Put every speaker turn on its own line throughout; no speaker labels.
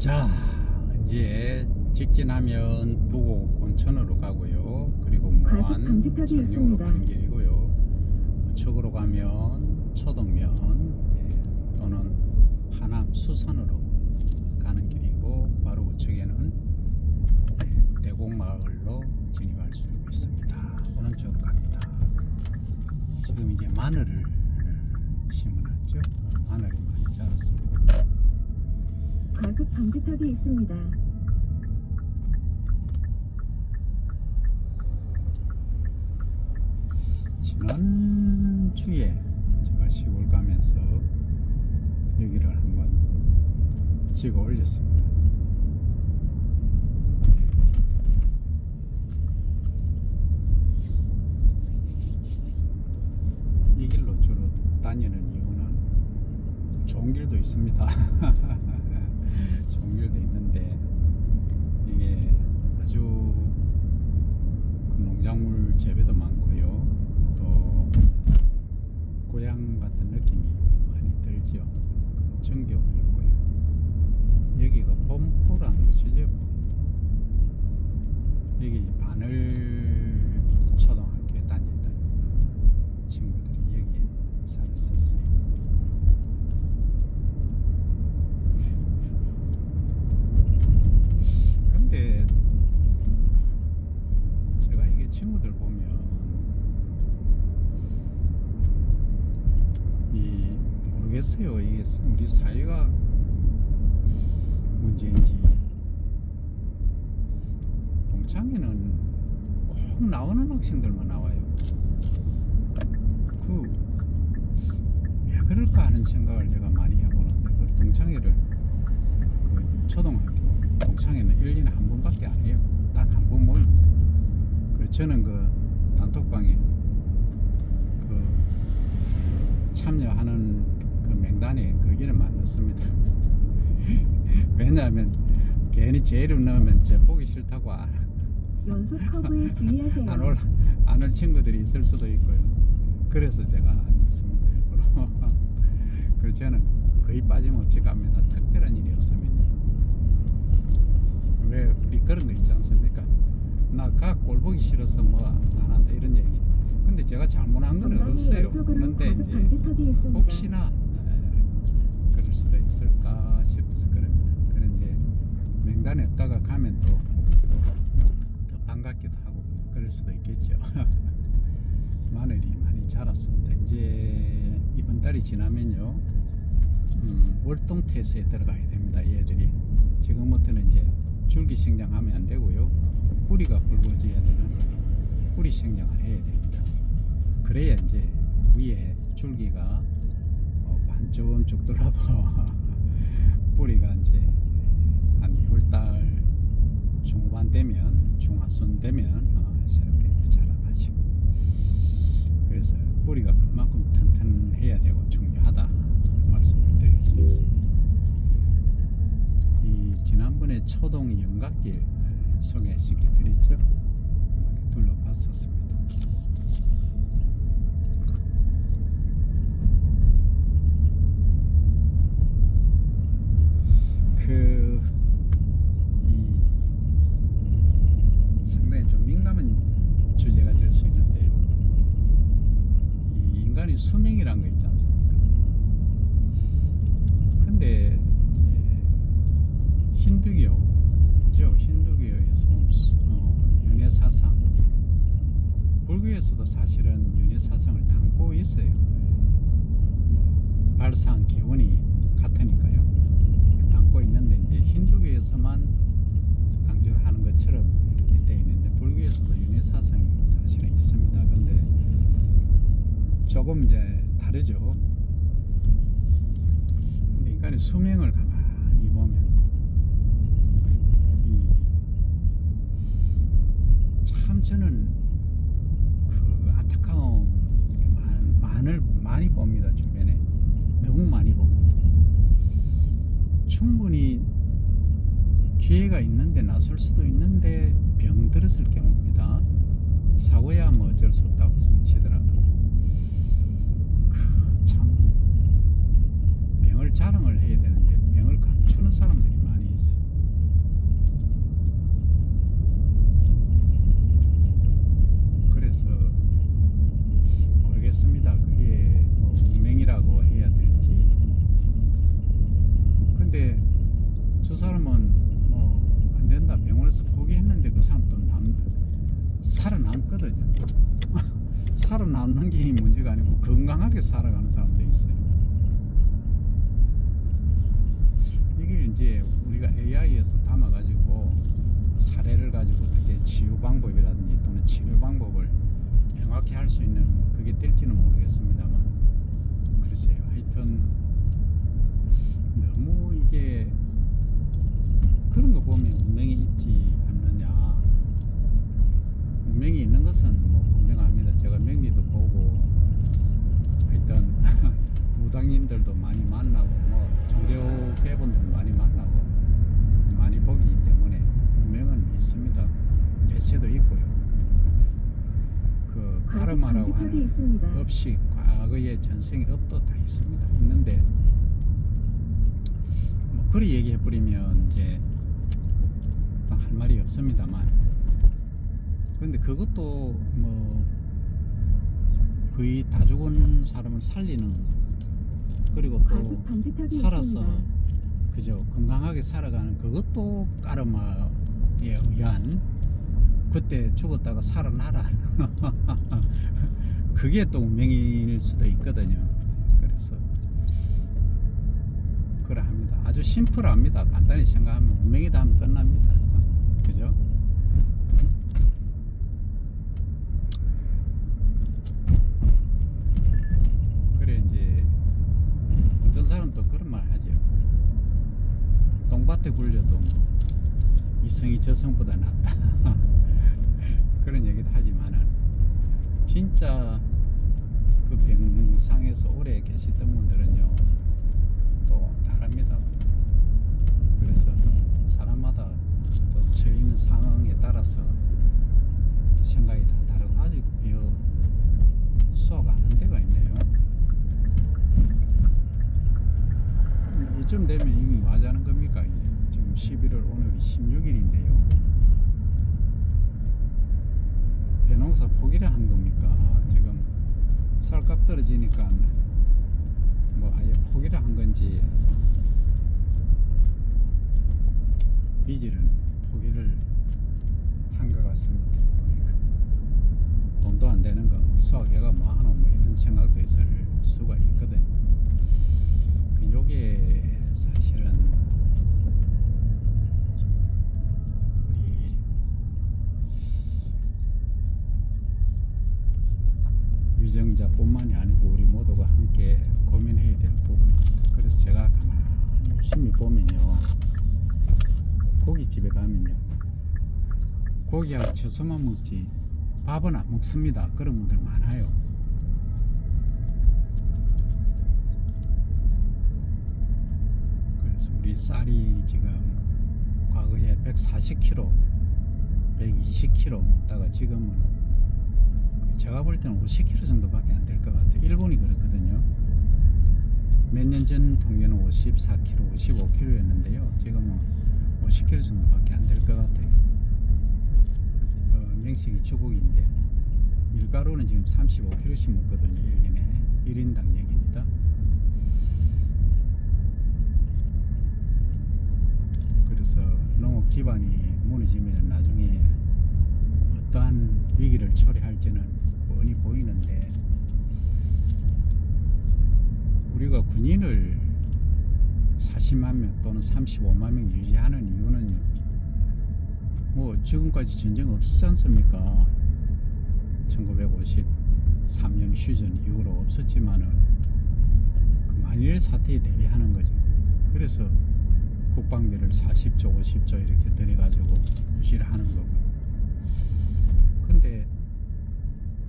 자, 이제 직진하면 부곡 온천으로 가고요. 그리고
과속
무안
방지턱이
장영으로
있습니다.
가는 길이고요. 우측으로 가면 초동면 또는 하남 수산으로 가는 길이고, 바로 우측에는 대곡마을로 진입할 수 있습니다. 오른쪽으로 갑니다. 지금 이제 마늘을 심어놨죠. 마늘이 많이 자랐습니다.
과속 방지턱이 있습니다.
지난주에 제가 시골 가면서 여기를 한번 찍어 올렸습니다. 이 길로 주로 다니는 이유는 좋은 길도 있습니다. 좋은 길도 있는데 이게 아주 그 농작물 재배도 많고요. 또 고향 같은 느낌이 많이 들죠. 정겨움이 있고요. 여기가 범포라는 곳이죠. 여기 바늘 초등학교에 다녔던 친구들이 여기에 살았었어요. 근데 제가 이게 친구들 보면 모르겠어요. 이게 우리 사회가 문제인지. 동창회는 꼭 나오는 학생들만 나와요. 왜 그럴까 하는 생각을 제가 많이 해보는데, 그 동창회를 그 초등학교 동창회는 1년에 한 번밖에 안 해요. 딱 한 번 모입니다. 그래서 저는 그 단톡방에 그 참여하는 그 명단에 그 이름 안 넣습니다. 왜냐하면 괜히 제 이름 넣으면 제 보기 싫다고
연속 커브에 주의하세요.
안 올 친구들이 있을 수도 있고요. 그래서 제가 안 넣습니다, 일부러. 그래서 저는 거의 빠짐없이 갑니다. 특별한 일이 없으면요. 왜 우리 그런 거 있지 않습니까? 나 꼴 보기 싫어서 뭐 안 한다 이런 얘기. 근데 제가 잘못한 건 없어요. 그런데 이제 혹시나 그럴 수도 있을까 싶어서 그럽니다. 그래 이제 명단에 없다가 가면 또 더 반갑기도 하고 그럴 수도 있겠죠. 마늘이 많이 자랐습니다. 이제 이번 달이 지나면요, 월동태세에 들어가야 됩니다. 얘들이 지금부터는 이제 줄기 성장하면 안 되고요. 뿌리가 굵어져야 되는 뿌리 성장을 해야 됩니다. 그래야 이제 위에 줄기가 반쯤 죽더라도 뿌리가 이제 한 2월달 중후반 되면, 중하순 되면 새롭게 이제 자라나죠. 그래서 뿌리가 그만큼 튼튼해야 되고 중요하다 말씀을 드릴 수 있습니다. 이 지난번에 초동 연갓길 소개시켜 드렸죠. 한번 둘러봤었습니다. 상당히 좀 민감한 주제가 될 수 있는데요. 이 인간의 수명이란 거 있지 않습니까? 근데 이제 힌두교죠. 힌두교에서 윤회 사상, 불교에서도 사실은 윤회 사상을 담고 있어요. 발상 기원이 같으니까요. 담고 있는데 이제 힌두교에서만 강조를 하는 것처럼 이렇게 되어 있는데, 불교에서도 윤회 사상이 사실은 있습니다. 근데 조금 이제 다르죠. 근데 인간의 수명을 가만히 보면 참 저는 그 안타까운 게 많이 봅니다. 주변에 너무 많이 봅니다. 충분히 기회가 있는데 나설 수도 있는데 병 들었을 경우입니다. 사고야 뭐 어쩔 수 없다고 손치더라도 참 병을 자랑을 해야 되는데 병을 감추는 사람들이 많이 있어요. 살아남는 게 문제가 아니고 건강하게 살아가는 사람도 있어요. 이게 이제 우리가 AI에서 담아가지고 사례를 가지고 어떻게 치유 방법이라든지 또는 치료 방법을 명확히 할 수 있는 그게 될지는 모르겠습니다만, 글쎄요. 하여튼 너무 이게 그런 거 보면 운명이 있지 않느냐. 운명이 있는 것은 뭐 분명합니다. 제가 명리도 보고 하여튼 무당님들도 많이 만나고 뭐 종교 배분도 많이 만나고 많이 보기 때문에 운명은 있습니다. 내세도 있고요. 그 카르마라고 하는
있습니다.
업식, 과거의 전생의 업도 다 있습니다. 있는데 뭐 그리 얘기해 버리면 이제 또 할 말이 없습니다만, 근데 그것도 뭐 거의 다 죽은 사람을 살리는, 그리고 또 살아서 그죠 건강하게 살아가는 그것도 까르마에 의한, 그때 죽었다가 살아나라 그게 또 운명일 수도 있거든요. 그래서 그러합니다. 아주 심플합니다. 간단히 생각하면 운명이다 하면 끝납니다. 그죠? 그래 이제 어떤 사람 또 그런 말 하죠. 똥밭에 굴려도 뭐 이성이 저성보다 낫다 그런 얘기도 하지만은 진짜 그 병상에서 오래 계시던 분들은요 또 다릅니다. 그래서 사람마다 또 처해 상황에 따라서 또 생각이 다 다르고 아직 수학 안 한 데가 있네요. 이쯤 되면 이미 뭐 하자는 겁니까? 지금 11월 오늘이 16일인데요. 배농사 포기를 한 겁니까? 지금 쌀값 떨어지니까 뭐 아예 포기를 한 건지, 미질은 포기를 한 것 같습니다. 그러니까 돈도 안 되는 거 수확해가 뭐 하노 뭐 이런 생각도 있을 수가 있거든요. 요게 사실은 우리 위정자뿐만이 아니고 우리 모두가 함께 고민해야 될 부분입니다. 그래서 제가 가만히 유심히 보면요, 고깃집에 가면요 고기하고 채소만 먹지 밥은 안 먹습니다. 그런 분들 많아요. 그래서 우리 쌀이 지금 과거에 140kg, 120kg 먹다가 지금은 제가 볼 때는 50kg 정도밖에 안 될 것 같아요. 일본이 그렇거든요. 몇 년 전 통계는 54kg, 55kg였는데요. 지금은 50kg 정도밖에 안 될 것 같아요. 명식이 주국인데 밀가루는 지금 35kg씩 먹거든요. 1년에 1인당 얘기입니다. 그래서 농업 기반이 무너지면 나중에 어떠한 위기를 초래할지는 뻔히 보이는데, 우리가 군인을 40만 명 또는 35만 명 유지하는 이유는요, 뭐 지금까지 전쟁 없었지 않습니까? 1953년 휴전 이후로 없었지만은 그 만일의 사태에 대비하는 거죠. 그래서 국방비를 40조 50조 이렇게 들여가지고 유지를 하는 거고요. 근데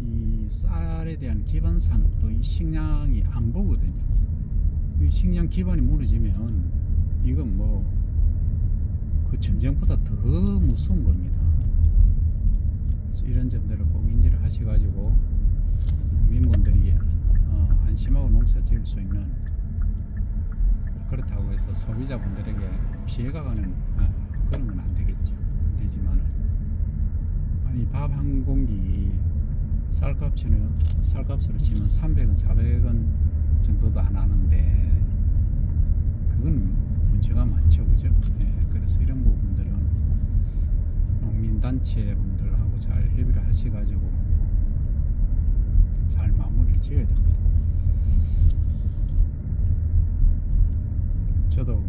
이 쌀에 대한 기반 산업도 이 식량이 안 보거든요. 이 식량 기반이 무너지면 이건 뭐 그 전쟁보다 더 무서운 겁니다. 그래서 이런 점들을 꼭 인지를 하셔가지고 국민분들이 안심하고 농사 지을 수 있는, 그렇다고 해서 소비자분들에게 피해가 가는 그런 건 안 되겠죠. 안 되지만은, 아니 밥 한 공기 쌀값으로 치면 300원 400원 정도도 안 하는데 그건 문제가 많죠. 그죠? 예, 그래서 이런 부분들은 농민단체 분들하고 잘 협의를 하셔가지고 잘 마무리를 지어야 됩니다. 저도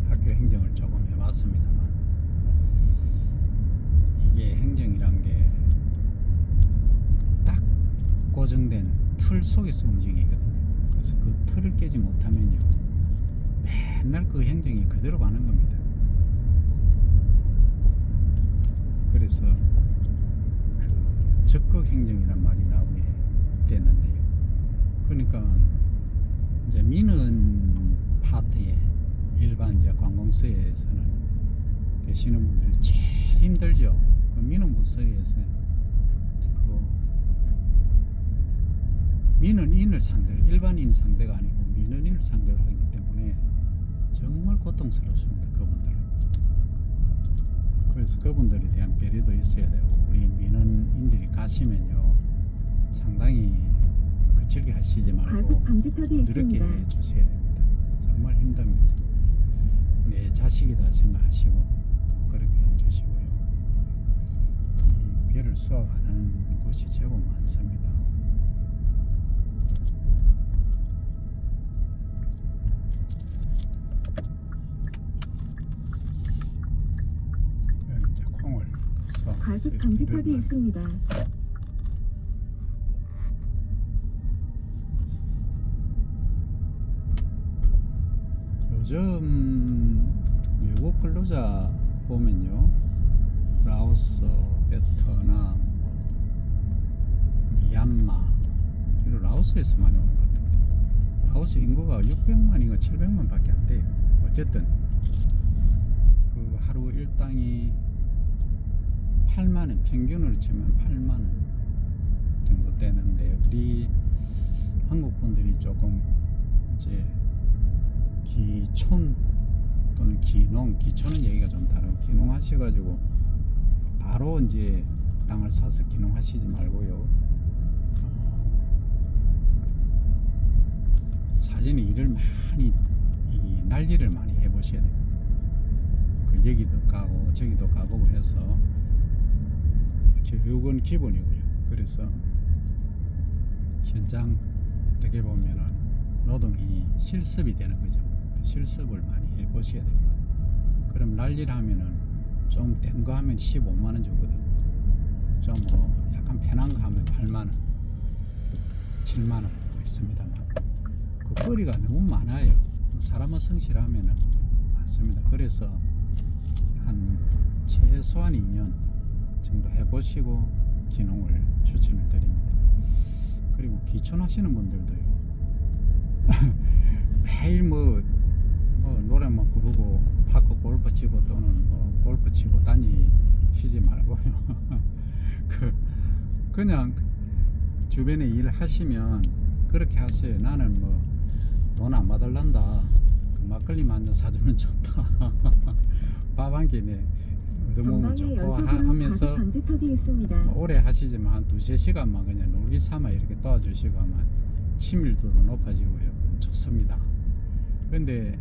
학교 행정을 조금 해봤습니다만 이게 행정이란 게 딱 고정된 틀 속에서 움직이거든요. 그래서 그 틀을 깨지 못하면요 맨날 그 행정이 그대로 가는 겁니다. 그래서 그 적극 행정이란 말이 나오게 됐는데요. 그러니까 이제 민원 파트에 일반 이제 관공서에서는 계시는 분들이 제일 힘들죠. 그 민원 부서에서 그 민원인을 상대로 일반인 상대가 아니고 민원인을 상대로 하기 때문에 정말 고통스럽습니다. 그분들은. 그래서 그분들에 대한 배려도 있어야 되고 우리 민원인들이 가시면요 상당히 거칠게 하시지 말고
과속 방지턱이
부드럽게
있습니다.
해주셔야 됩니다. 정말 힘듭니다. 내 자식이다 생각하시고 그렇게 해주시고요. 이 배를 쏘아가는 곳이 제법 많습니다. 여기 이제 콩을 쏘아
과속 방지턱이 있습니다.
요즘 외국 근로자 보면요 라오스, 베트남, 미얀마 주로 라오스에서 많이 오는 것 같은데 라오스 인구가 600만인가 700만 밖에 안 돼요. 어쨌든 그 하루 일당이 8만원 평균으로 치면 8만원 정도 되는데 우리 한국 분들이 조금 이제 기촌 또는 기농, 기촌은 얘기가 좀 다르고 기농 하셔가지고 바로 이제 땅을 사서 기농 하시지 말고요. 사전에 일을 많이 난리를 많이 해보셔야 됩니다. 그 여기도 가고 저기도 가보고 해서 교육은 기본이고요. 그래서 현장 어떻게 보면은 노동이 실습이 되는 거죠. 실습을 많이 해보셔야 됩니다. 그럼 난리를 하면은 좀 된 거 하면 15만원 주거든요. 좀 뭐 약간 편한 거 하면 8만원, 7만원 있습니다만 그 거리가 너무 많아요. 사람은 성실하면은 많습니다. 그래서 한 최소한 2년 정도 해보시고 기농을 추천을 드립니다. 그리고 기촌하시는 분들도요 매일 뭐 노래만 부르고 파크 골프 치고 또는 뭐 골프 치고 치지 말고요. 그냥 주변에 일 하시면 그렇게 하세요. 나는 뭐 돈 안 받을란다. 그 막걸리 만잔 사주면 좋다. 밥 한 끼네 얻어먹으면
전방에
좋고
연속으로
하면서
과속 방지턱이 있습니다.
뭐 오래 하시지만 한 2-3시간만 그냥 놀기 삼아 이렇게 도와주시고 하면 친밀도도 높아지고요. 좋습니다. 근데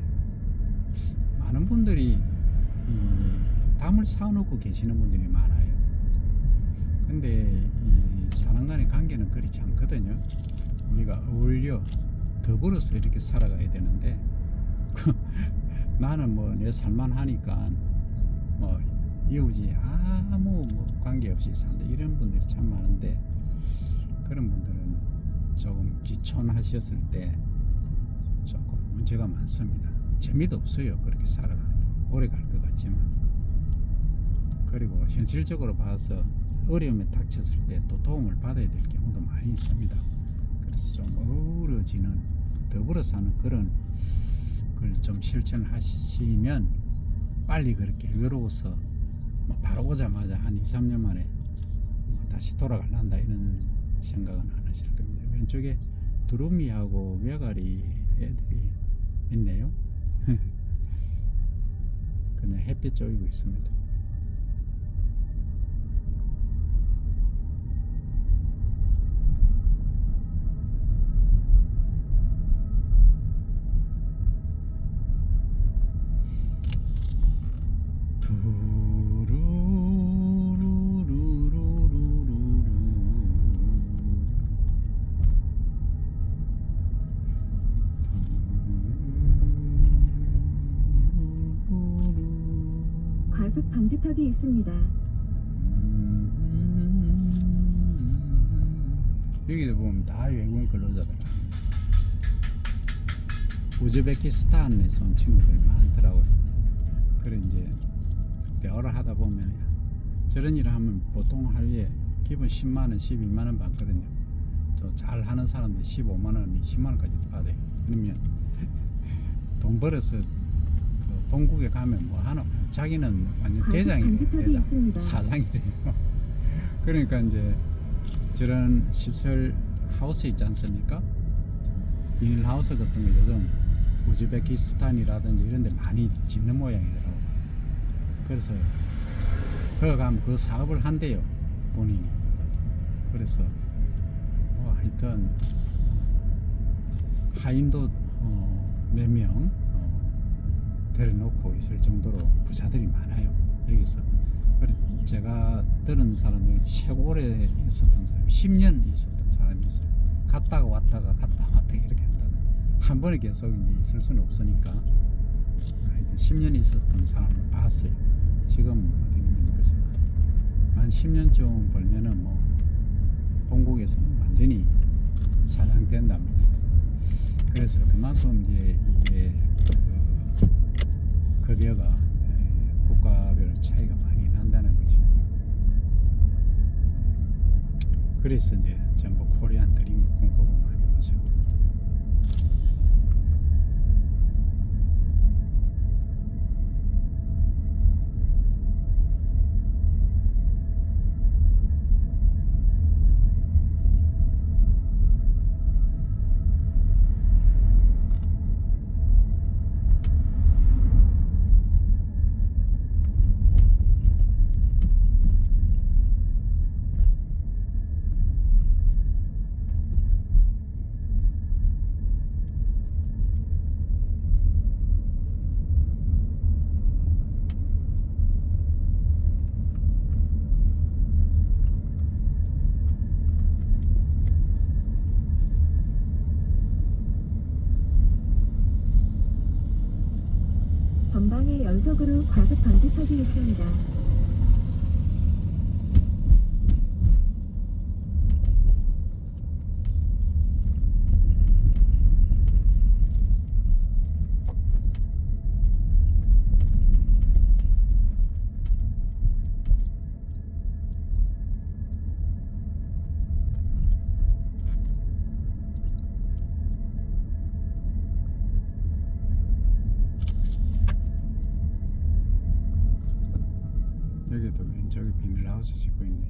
많은 분들이 이 담을 사놓고 계시는 분들이 많아요. 근데 이 사람 간의 관계는 그렇지 않거든요. 우리가 어울려 더불어서 이렇게 살아가야 되는데 나는 뭐 내 살만 하니까 뭐 이웃이 아무 뭐 관계없이 산다 이런 분들이 참 많은데 그런 분들은 조금 기촌하셨을 때 조금 문제가 많습니다. 재미도 없어요. 그렇게 살아가는 게 오래 갈 것 같지만 그리고 현실적으로 봐서 어려움에 닥쳤을 때 또 도움을 받아야 될 경우도 많이 있습니다. 그래서 좀 어우러지는 더불어 사는 그런 걸 좀 실천하시면 빨리 그렇게 외로워서 뭐 바로 오자마자 한 2-3년 만에 뭐 다시 돌아갈란다 이런 생각은 안 하실 겁니다. 왼쪽에 두루미하고 메가리 애들이 있네요. 그냥 햇빛 쪼이고 있습니다.
과속 방지턱이 있습니다.
여기도 보면 다 외국인 근로자들. 우즈베키스탄에서 온 친구들이 많더라고요. 그래 이제 대화를 하다 보면 저런 일을 하면 보통 하루에 기본 10만 원, 12만 원 받거든요. 또 잘 하는 사람들 15만 원, 20만 원까지 받아요. 그러면 돈 벌어서 그 본국에 가면 뭐 하나? 자기는 완전
과속
대장이래요.
방지턱이
대장.
있습니다.
사장이래요. 그러니까 이제 저런 시설 하우스 있지 않습니까? 비닐하우스 같은 거 요즘 우즈베키스탄이라든지 이런 데 많이 짓는 모양이더라고요. 그래서 거기 가면 그 사업을 한대요, 본인이. 그래서 뭐 하여튼 하인도 몇 명 데려놓고 있을 정도로 부자들이 많아요, 여기서. 그래서 제가 들은 사람 중에 최고 오래 있었던 사람이 10년 있었던 사람이 있어요. 갔다가 왔다가 이렇게 한다는. 한 번에 계속 이제 있을 수는 없으니까 하여튼 10년 있었던 사람을 봤어요. 지금 어디 있는지 모르지만 한 10년쯤 벌면은 뭐 본국에서는 완전히 사장 된답니다. 그래서 그만큼 이제 이게 급여가 국가별로 차이가 많이 난다는 거죠. 그래서 이제 전부 코리안 드림을 꿈꾸고 많이 오죠.
전방에 연속으로 과속 방지턱이 있습니다.
여기도 왼쪽에 비닐하우스 짓고 있네.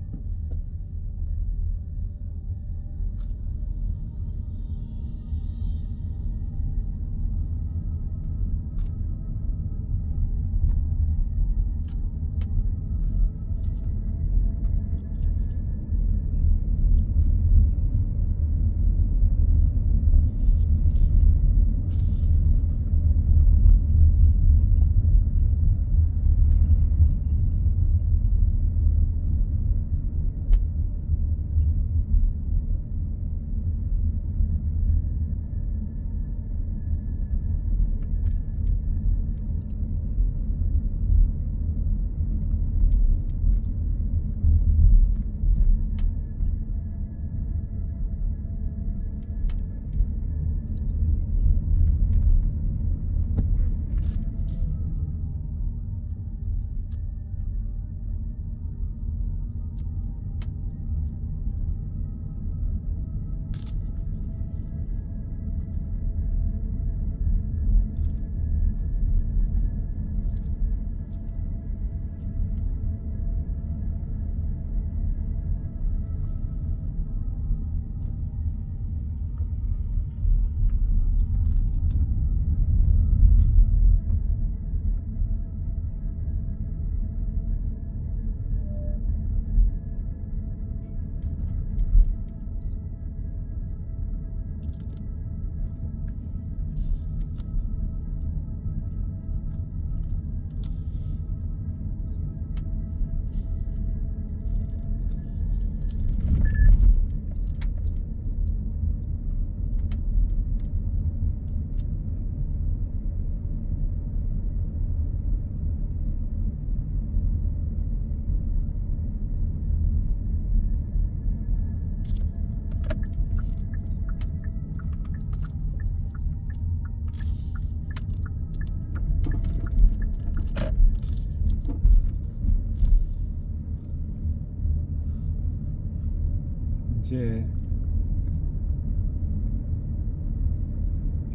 이제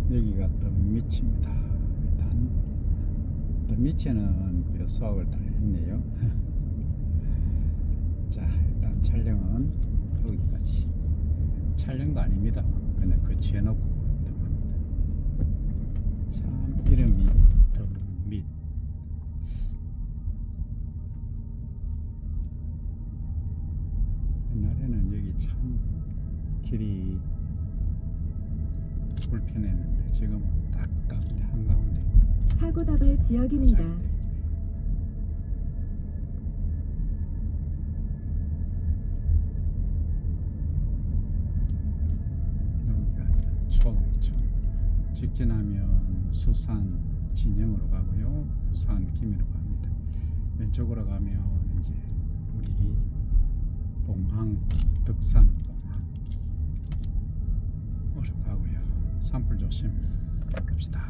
여기가 덤밑입니다. 일단 덤밑에는 몇 수확을 다 했네요. 자, 일단 촬영은 여기까지. 촬영도 아닙니다. 그냥 거치해놓고 이동합니다. 참 이름이 덤밑. 옛날에는 여기 참 길이 불편했는데 지금은 딱 가운데 한가운데
사고 다발 지역입니다.
잘 돼 있네. 여기가 아니라 초동천. 직진하면 수산 진영으로 가고요, 부산 김해로 갑니다. 왼쪽으로 가면 이제 우리 봉항, 덕산 봉항으로 가고요. 산불 조심 합시다.